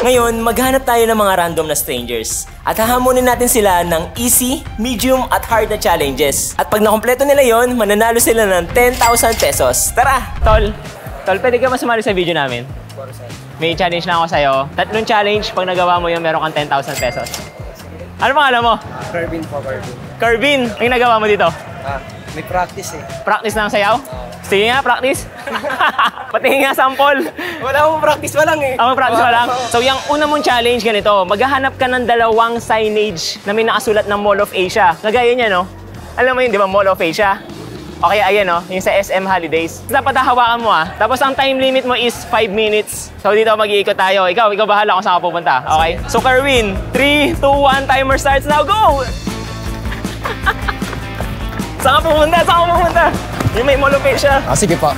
Ngayon, maghanap tayo ng mga random na strangers. At hahamunin natin sila ng easy, medium, at hard na challenges. At pag nakompleto nila yon, mananalo sila ng 10,000 pesos. Tara! Tol, pwede ka masumali sa video namin? May challenge na ako sa'yo. 3 challenge, pag nagawa mo yun, meron kang 10,000 pesos. Ano pangalan mo? Carvin po, Carvin, ang nagawa mo dito? May practice eh. Practice ng sayaw? Sige nga, practice. Patingin nga sample. Wala akong practice pa lang eh. Practice pa lang? So, yung una mong challenge ganito, maghahanap ka ng 2 signage na may nakasulat ng Mall of Asia. Nagaya niya, no? Alam mo yun, di ba, Mall of Asia? Okay, ayan, no? Yung sa SM Holidays. Dapat hahawakan mo, Tapos, ang time limit mo is 5 minutes. So, dito mag-iikot tayo. Ikaw bahala kung saan ka pupunta. Okay? So, Kerwin, 3, 2, 1, timer starts now. Go! Saan ka pumunta? Yung may Mall of Asia. Sige pa.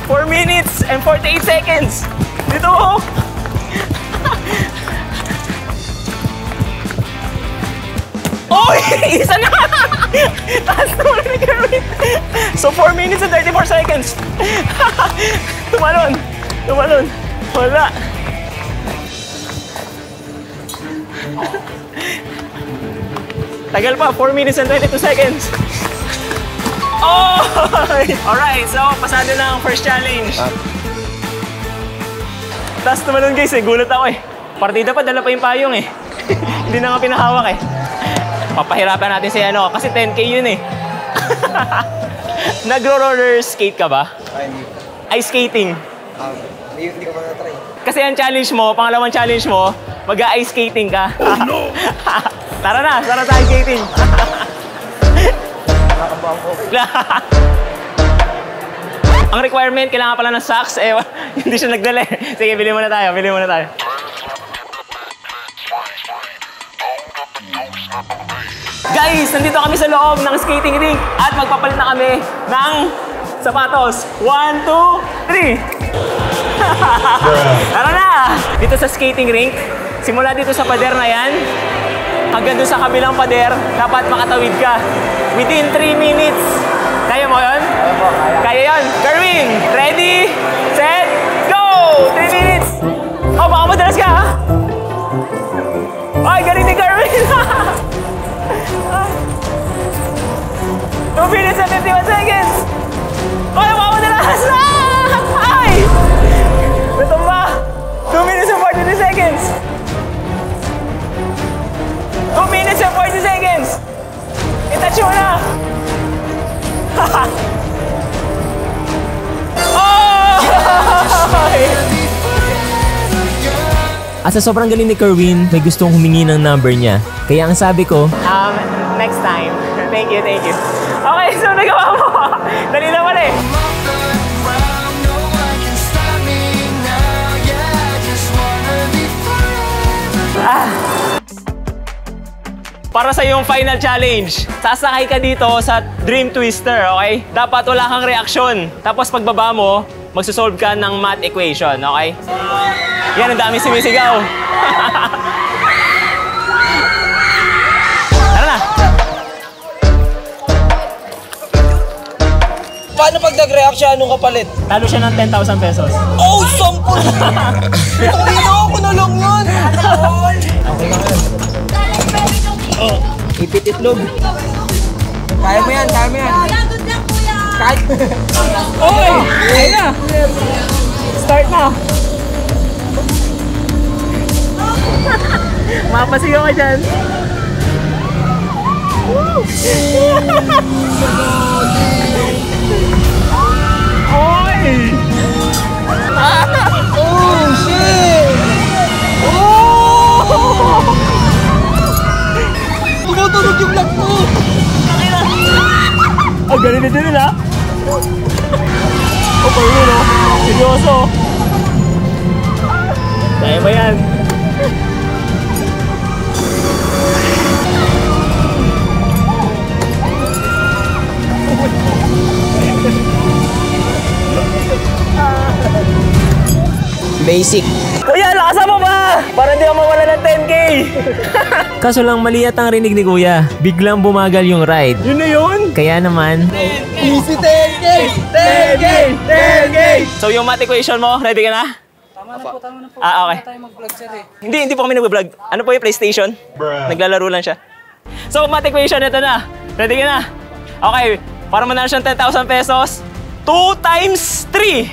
4 minutes and 48 seconds. Dito ho. Oy! Isa na! Taas naman ni Kerwin. So 4 minutes and 34 seconds. Tumalon. Wala. Tagal pa, 4 minutes and 22 seconds. Oh! Alright, so pasado na ang first challenge. Tapos tumalon guys gulat ako Partida pa, dala pa yung payong Hindi na nga pinahawak Papahirapan natin si kasi 10K yun Nagro-roller skate ka ba? Ice skating? Hindi ko pa na-try. Kasi ang challenge mo, pangalawang challenge mo, mag-ice skating ka. Oh no! Tara sa ice skating. Ang requirement, kailangan pala ng socks. Hindi siya nagdala Sige, bili muna tayo. Guys, nandito kami sa loob ng skating rink at magpapalit na kami ng sapatos. 1, 2, 3. Tara na! Dito sa skating rink, simula dito sa pader na yan, hanggang doon sa kabilang pader, dapat makatawid ka. Within 3 minutes. Kaya mo yun? Kaya yun. Kerwin, ready, set, go! 3 minutes! Baka madalas ka, Ay, galing ni Kerwin! 2 minutes and 51 seconds! Baka madalas! Ay! Natumba! 2 minutes and 42 seconds! 2 minutes and 40 seconds! Itouch mo na! Oh! At sa sobrang galing ni Kerwin, may gustong humingi ng number niya. Kaya ang sabi ko, next time. Thank you. Okay, so nagawa mo. Dali naman Para sa iyong final challenge, sasakay ka dito sa Dream Twister, okay? Dapat wala kang reaksyon. Tapos pagbaba mo, magsosolve ka ng math equation, okay? Yan, ang dami sumisigaw. Tara na! Paano pag nag-react siya, anong kapalit? Talo siya ng 10,000 pesos. Oh, 10! Hindi na ako nalong yun! Okay lang yun. Ipit-itlog. Kaya mo yan. Good lang, kuya! Kahit... Oy! Ayun na! Start na! Mapasigaw ka dyan. Oy! Oh, shit! Oh! Tumutunog yung vlog ko! Ang galing na dyan Okay yun seryoso. Kaya ba yan? Basic. Kuya, lakasan mo ba? Para di ako mawala ng 10K. Kaso lang mali at ang rinig ni Kuya. Biglang bumagal yung ride. Yun na yun? Kaya naman... Easy 10K! 10K! 10K! So yung math equation mo, ready ka na? Okay. Hindi po kami nag-vlog. Ano po yung PlayStation? Naglalaro lang siya. So, math equation, ito na. Ready ka na? Okay, para manalo siyang 10,000 pesos, 2 times 3.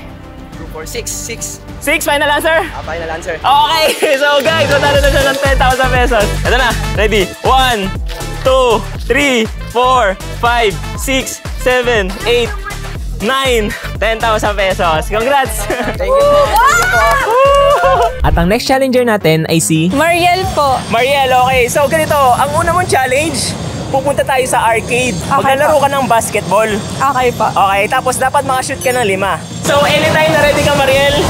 2, 4, 6. 6, final answer? Final answer. Okay, so guys, matalo na siya ng 10,000 pesos. Ito na, ready? 1, 2, 3, 4, 5, 6, 7, 8, 9, 10,000 pesos. Congrats! Thank you po. At ang next challenger natin ay si Mariel po. Mariel. Okay, so ganito, ang una mong challenge, pupunta tayo sa arcade. Maglalaro ka ng basketball. Okay po. Okay, tapos dapat makashoot ka ng 5. So anytime na ready ka, Mariel,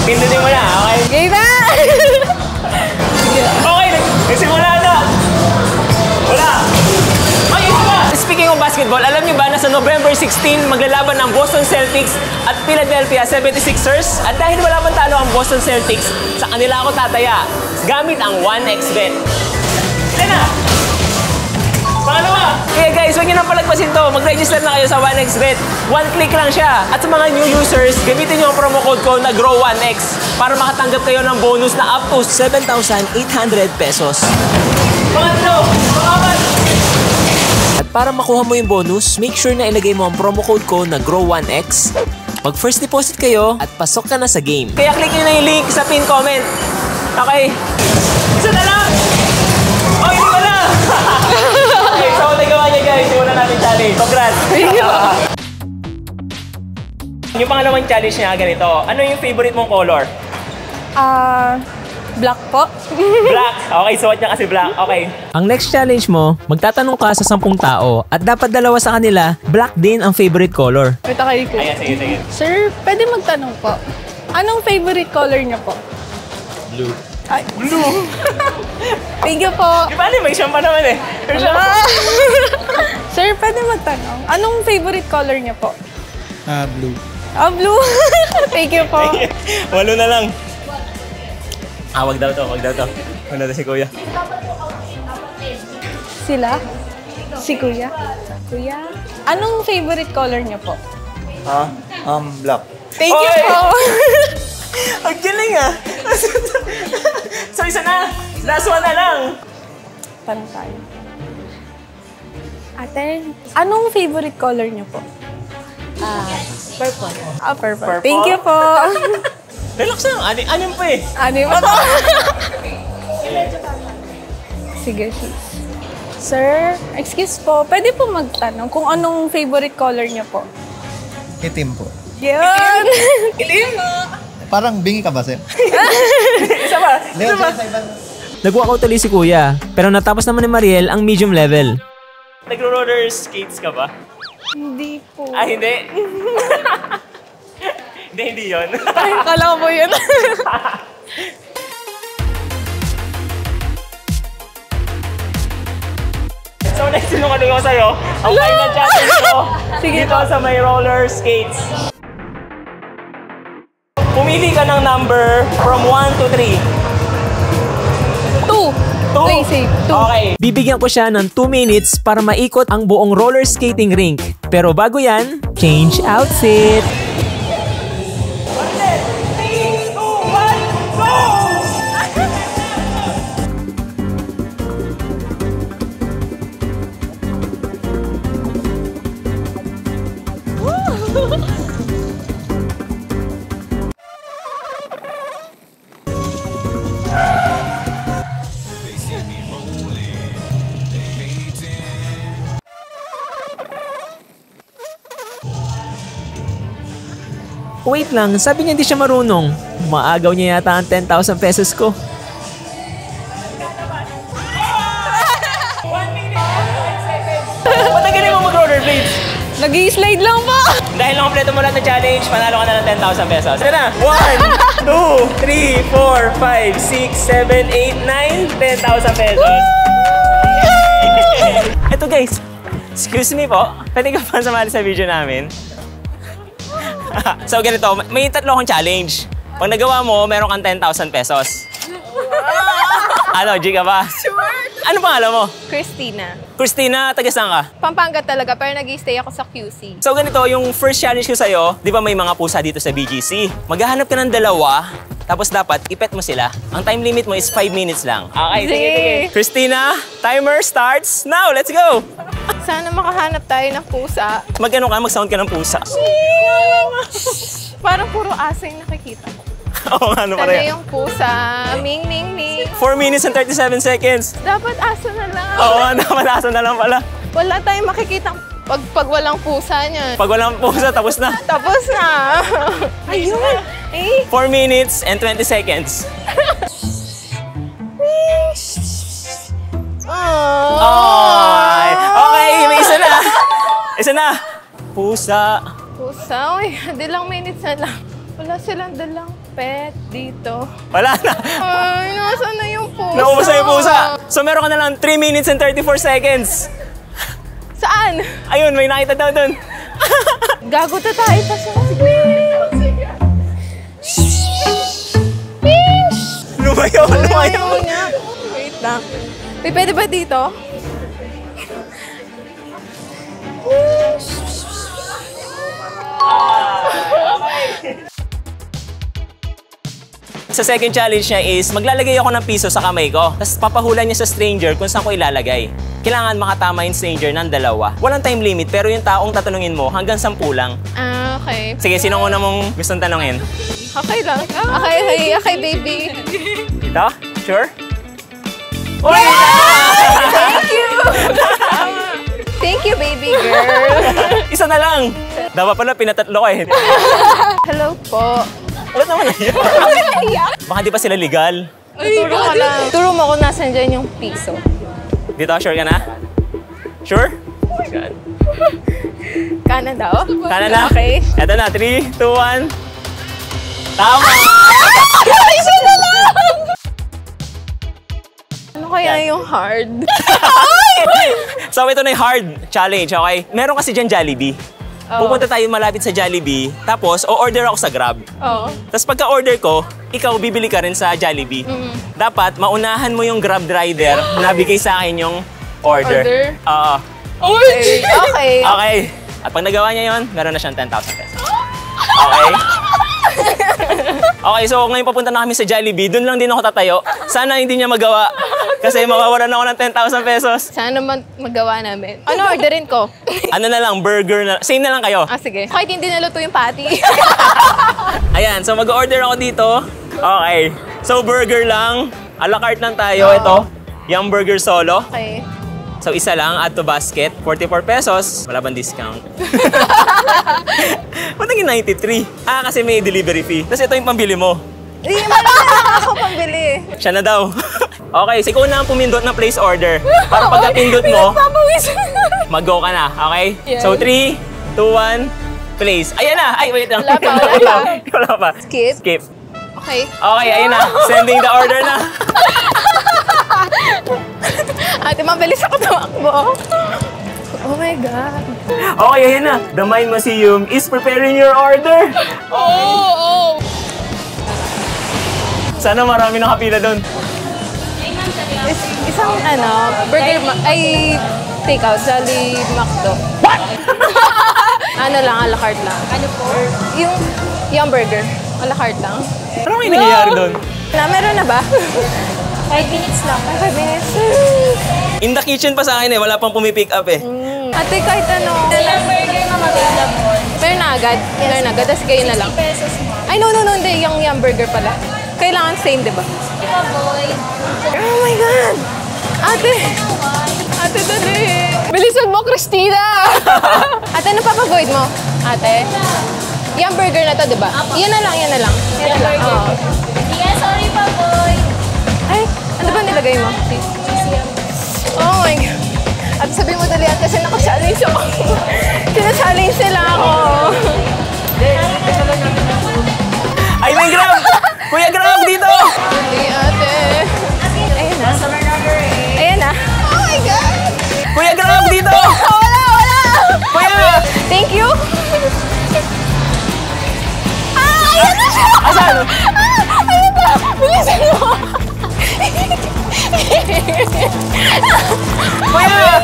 pindutin mo na, okay? Game na! Okay, nagsimula na. Wala. Ay, isa pa. Speaking of basketball, alam niyo ba na sa November 16, maglalaban ang Boston Celtics at Philadelphia 76ers? At dahil wala pang talo ang Boston Celtics, sa kanila ako tataya gamit ang 1xBet. Yan na! Pangalawa! Kaya guys, huwag niyo nang palagpasin to. Mag-register na kayo sa 1xBet. 1 click lang siya. At sa mga new users, gamitin niyo ang promo code ko na GROW1X para makatanggap kayo ng bonus na up to 7,800 pesos. Pangatlo! Pangapat! At para makuha mo yung bonus, make sure na ilagay mo ang promo code ko na GROW1X. Mag-first deposit kayo at pasok ka na sa game. Kaya click nyo na yung link sa pin comment. Okay? Isa na lang! Oh, hindi ko na! Okay, so nagawa niya guys. Simulan natin challenge. Congrats! Yung pangalawang challenge niya ganito. Ano yung favorite mong color? Black po. Black. Okay, suot niya kasi black. Okay. Ang next challenge mo, magtatanong ka sa 10 tao at dapat dalawa sa kanila, black din ang favorite color. Ito kayo ko. Ayan, sige. Sir, pwede magtanong po. Anong favorite color niyo po? Blue. Ay. Blue. Thank you po. Di ba, may siyam pa naman eh. Sir, pwede magtanong. Anong favorite color niyo po? Blue. Blue. Thank you po. 8 na lang. Wag daw to. Wag daw to si kuya. Sila? Si kuya? Kuya? Anong favorite color niyo po? Black. Thank you po. Ang galing ah. So isa na. Last one na lang. Tanong tayo. Ate, anong favorite color niyo po? Purple. Purple. Thank you po. Relax lang. Anim pa eh. Ano ba to? Sige, sis. Sir, excuse po, pwede po magtanong kung anong favorite color niyo po? Itim po. Yun! Ilim. Parang bingi ka ba, sir? Isa pa. Isa pa. Nag-walkout ulit si kuya, pero natapos naman ni Mariel ang medium level. Nagro-roller skates ka ba? Hindi po. Hindi. Hindi yun. Ay, kala ko po yun. So next sinungaling ko sa'yo, ang final challenge ko Sige dito sa may roller skates. Pumili ka ng number from 1 to 3. 2. Play safe. 2. Okay. Bibigyan ko siya ng 2 minutes para maikot ang buong roller skating rink. Pero bago yan, change outfit! 3, 2, 1, go! Wait lang, sabi niya hindi siya marunong. Maagaw niya yata ang 10,000 pesos ko. 1 minute, 5 seconds. Patagaling mo mag-rollerblades. Nag-i-slide lang po. Dahil nakompleto mo lahat ng challenge, panalo ka na ng 10,000 pesos. Ito na. 1, 2, 3, 4, 5, 6, 7, 8, 9, 10,000 pesos. Ito guys, excuse me po, pwede ka pa sumali sa video namin? So ganito, may 3 akong challenge. Pag nagawa mo, meron kang 10,000 pesos. Ano, G ka ba? Sure. Ano pangalan mo? Christina. Christina, taga saan ka? Pampanga talaga, pero nag-stay ako sa QC. So ganito, yung first challenge ko sa'yo, di ba may mga pusa dito sa BGC? Maghahanap ka ng 2 Tapos dapat, ipet mo sila. Ang time limit mo is 5 minutes lang. Okay, sige, Sige. sige. Christina, timer starts now. Let's go! Sana makahanap tayo ng pusa. Mag-ano ka, mag-sound ka ng pusa. Parang puro aso yung nakikita ko. Oo, ano pa Sana rin. yung pusa. Ming, ming, ming. 4 minutes and 37 seconds. Dapat aso na lang. Oo, namalasa na lang pala. Wala tayong makikita pag walang pusa niyan. Pag walang pusa, tapos na. Tapos na. Ayun. Eh. 4 minutes and 20 seconds. Oh. Ay, okay, may isa na. Isa na. Pusa. Pusa. Uy, dalang minutes na lang. Wala silang dalang pet dito. Wala na. Ay, nasa na yung pusa? Naubos na yung pusa. So meron ka na lang 3 minutes and 34 seconds. Saan? Ayun, may nakita daw dun. Gago ta tayo pa sa Lumayo, lumayo. Ayaw niya. Wait lang. Uy, pwede ba dito? Sa second challenge niya is maglalagay ako ng piso sa kamay ko. Tapos papahulan niya sa stranger kung saan ko ilalagay. Kailangan makatama yung stranger ng dalawa. Walang time limit pero yung taong tatanungin mo hanggang 10 lang. Ah, okay. Sige, sino una mong gustong tanungin? Okay lang. Okay, baby. Ito? Sure? Uy! Thank you! Thank you, baby girl. Isa na lang! Dapat pala pinatatlo ko eh. Hello po. Wala naman na yun. Baka di pa sila legal. Turo ka lang. Turo mo kung nasan dyan yung piso. Dito, sure ka na? Sure? God. Kanan daw? Kanan na? Okay. Eto na, 3, 2, 1. Tama! Isa na lang! Ano kaya yung hard? So, ito na yung hard challenge, okay? Meron kasi dyan Jollibee. Oo. Pupunta tayo malapit sa Jollibee, tapos o-order ako sa Grab. Oo. Tapos pagka-order ko, ikaw bibili ka rin sa Jollibee. Dapat maunahan mo yung Grab driver na bigay sa akin yung order. Order? Oo. Okay. Okay. Okay. At pag nagawa niya yon, meron na siyang 10,000 pesos. Okay? Okay, so ngayon papunta na kami sa Jollibee. Doon lang din ako tatayo. Sana hindi niya magawa. Kasi mawawalan ako ng 10,000 pesos. Sana magawa namin. Ano orderin ko? Ano na lang, burger na. Same na lang kayo. Ah, sige. Kahit hindi naluto yung patty. Ayan, so mag-order ako dito. Okay. So burger lang. A la carte lang tayo. Ito, yung burger solo. Okay. So isa lang, add to basket. 44 pesos. Wala bang discount? Ba't naging 93? Ah, kasi may delivery fee. Tapos ito yung pambili mo. Hindi, marami na ako pambili. Siya na daw. Okay, so ikaw na ang pumindot na place order. Para pagka-pindot mo, mag-go ka na. Okay? Yeah. So 3, 2, 1, place. Ayan na! Ay, wait lang. Wala pa, wala pa. Wala pa. Skip. Skip. Okay. Okay, ayun na. Sending the order na. Ate, mabilis ako tumakbo. Oh my God. Okay, ayun na. The Mind Museum is preparing your order. Oh. Sana marami nakapila doon. Isang burger, take-out, Jolly Macdo. What? Ano lang, a la carte lang. Ano po? Yung burger, a la carte lang. Ano kayo nangyayari doon? Meron na ba? 5 minutes lang. 5 minutes. In the kitchen pa sa akin eh. Wala pang pumipick up eh. Ate, kahit ano. Yung burger na available. Meron na agad. Meron na agad. Tapos kayo na lang. Pesos mo. Ay, no. Hindi. Yung burger pala. Kailangan same, di ba? Ito, boy. Oh my God! Ate! Ate, dali! Bilisan mo, Christina! Ate, ano papavoid mo? Ate? Yung burger na to, di ba? Yan na lang. Yan na lang. Oo. Yeah, sorry pa, boy. Ay, ano ba nilagay mo? Oh my God. At sabi mo dali at kasi naka-challenge ako. Sina-challenge nila ako. Ay, may Grab! Kuya Grab, dito! Hindi, ate. Ayun na. Ayan na. Oh my God! Kuya Grab, dito! Wala! Kuya! Thank you! Ayan na siya! Asan? Ayun na! Bilisan mo! Kuya!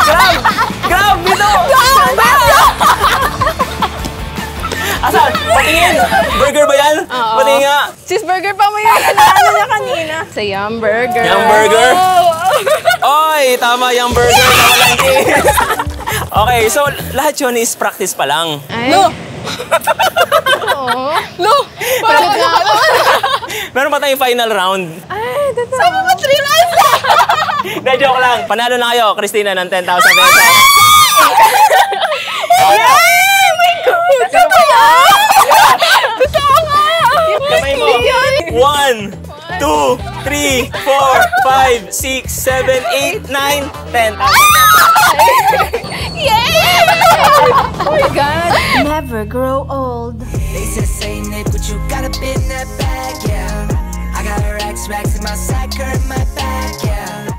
Grab! Grab, dito! Asan? Patingin! patingin! Burger ba yan? Oo. Patingin nga. Cheeseburger pa mo yung ano niya kanina. Sa Yum Burger. Yum Burger? Oy, tama yung burger na walang cheese. Okay, so lahat yun is practice pa lang. Ay. No! Oo. No! Parang nga ako. Meron pa tayong final round. Ay, totoo. Sama mo 3 rounds! Hindi, joke lang. Panalo na kayo, Christina, ng 10,000 pesos. Yay! My God! Totoo! Totoo nga! Kamay mo. 1, 2, 3, 4, 5, 6, 7, 8, 9, 10,000. Yay! Oh my God. Never grow old. They said say Nick, but you got a bit in that bag, yeah. I got racks in my sack, her in my back, yeah.